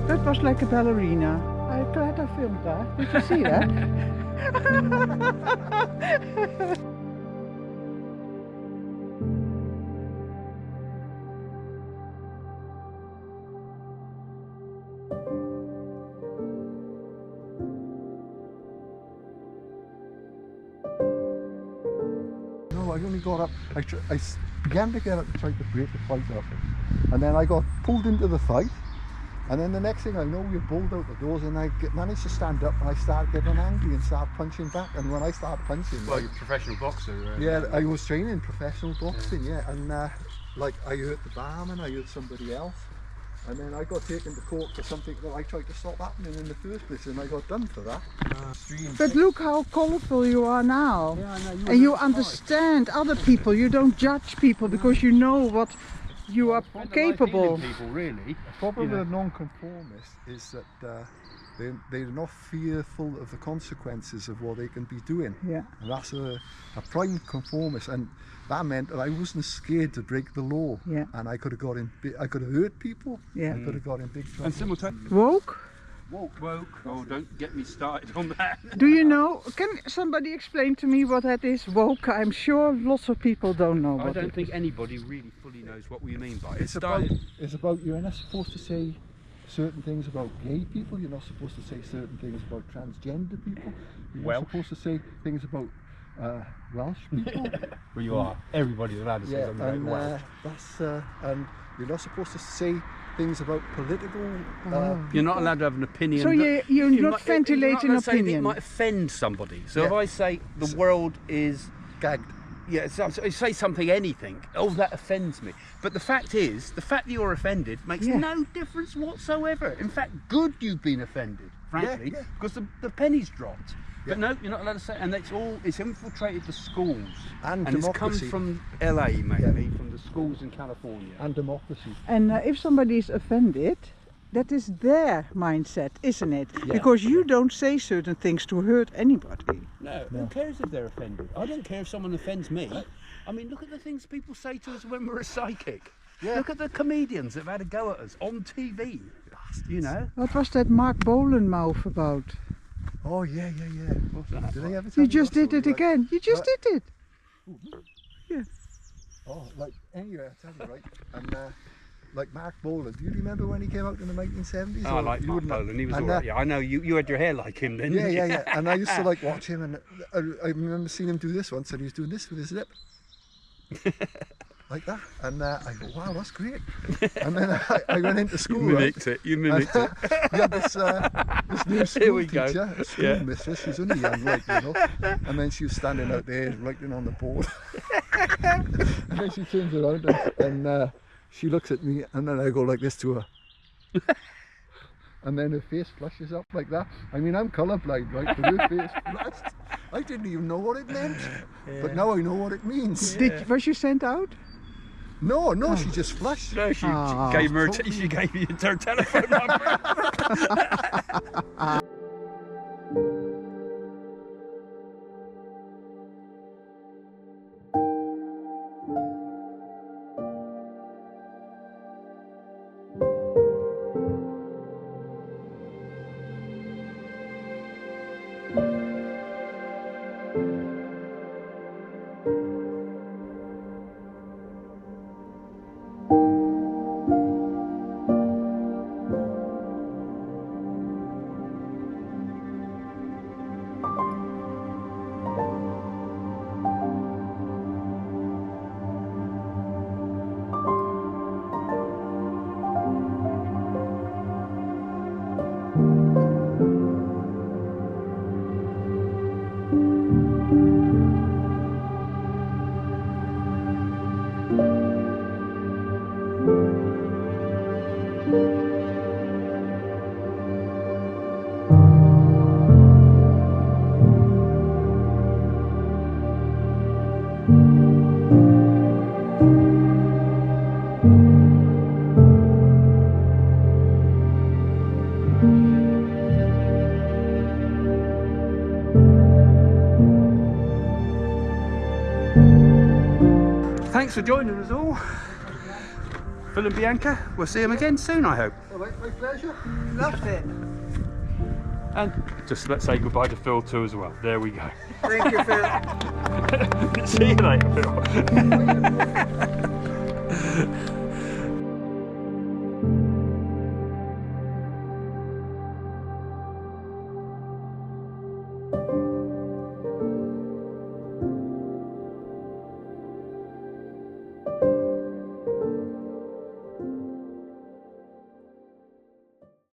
That was like a ballerina. I'm glad I filmed that. Did you see that? No, I only got up. I began to get up to try to break the fight up, and then I got pulled into the fight. And then the next thing I know, we were bowled out the doors, and I managed to stand up, and I started getting angry and started punching back. And when I started punching, Well, you're a professional boxer. yeah, I was training professional boxing, yeah, and like I hurt the barman, I hurt somebody else, and then I got taken to court for something that I tried to stop happening in the first place, and I got done for that. But look how colourful you are now. Yeah, I know, And you were understand other people. You don't judge people because you know what you are capable. People, really. The problem You know. with non-conformists is that they're not fearful of the consequences of what they can be doing. Yeah. And that's a prime conformist, and that meant that I wasn't scared to break the law. Yeah. And I could have got in. I could have hurt people. Yeah. I could have got in big trouble. And simultaneously, Woke? woke. Oh, don't get me started on that. Do you know? Can somebody explain to me what that is? Woke? I'm sure lots of people don't know I what don't it think is. anybody really fully knows what we mean by it. It's about you're not supposed to say certain things about gay people. You're not supposed to say certain things about transgender people. You're not supposed to say things about Welsh people. Well, you are. Everybody's allowed to say Yeah, something about and Welsh. that's and you're not supposed to say things about political. You're not allowed to have an opinion. So that- you're not might- ventilate you're not an allowed to say anything that opinion. might offend somebody. So Yeah. if I say the world is, gagged. yeah, so say something, anything, oh, that offends me. But the fact is, the fact that you're offended makes Yeah. no difference whatsoever. In fact, good you've been offended, frankly, yeah. because the penny's dropped. But no, you're not allowed to say. And it's infiltrated the schools. And it's come democracy. from LA mainly, from the schools in California. And democracy. And if somebody is offended, that is their mindset, isn't it? Yeah. Because you don't say certain things to hurt anybody. No, who cares if they're offended? I don't care if someone offends me. I mean, look at the things people say to us when we're a psychic. Yeah. Look at the comedians that have had a go at us on TV. You know? What was that Mark Bolan mouth about? Oh yeah. What's that? Did I ever tell You just that did it story, right? again. You just Right. did it. Oh, like anyway, I tell you right, and like Mark Bolan. Do you remember when he came out in the 1970s? Oh, I Or like you Mark wouldn't have- Bolan, he was and, alright. Yeah, I know you had your hair like him then. Yeah, didn't you? yeah. And I used to like watch him, and I remember seeing him do this once, and he was doing this with his lip. Like that, and I go, wow, that's great. And then I went into school. You mimicked it. You mimicked it. We had this new Here school we go. teacher, school Yeah. mistress. She's only young, like, you know. And then she was standing out there writing on the board. And then she turns around and she looks at me, and then I go like this to her. And then her face flushes up like that. I mean, I'm colourblind, right? But her face flushed. I didn't even know what it meant, but now I know what it means. Was you sent out? No, she just flushed. No, she Ah. gave her. She gave you her telephone number. Thanks for joining us all. Phil and Bianca, we'll see them again soon, I hope. All right, my pleasure. Loved it. And just let's say goodbye to Phil too as well. There we go. Thank you, Phil. See you later, Phil.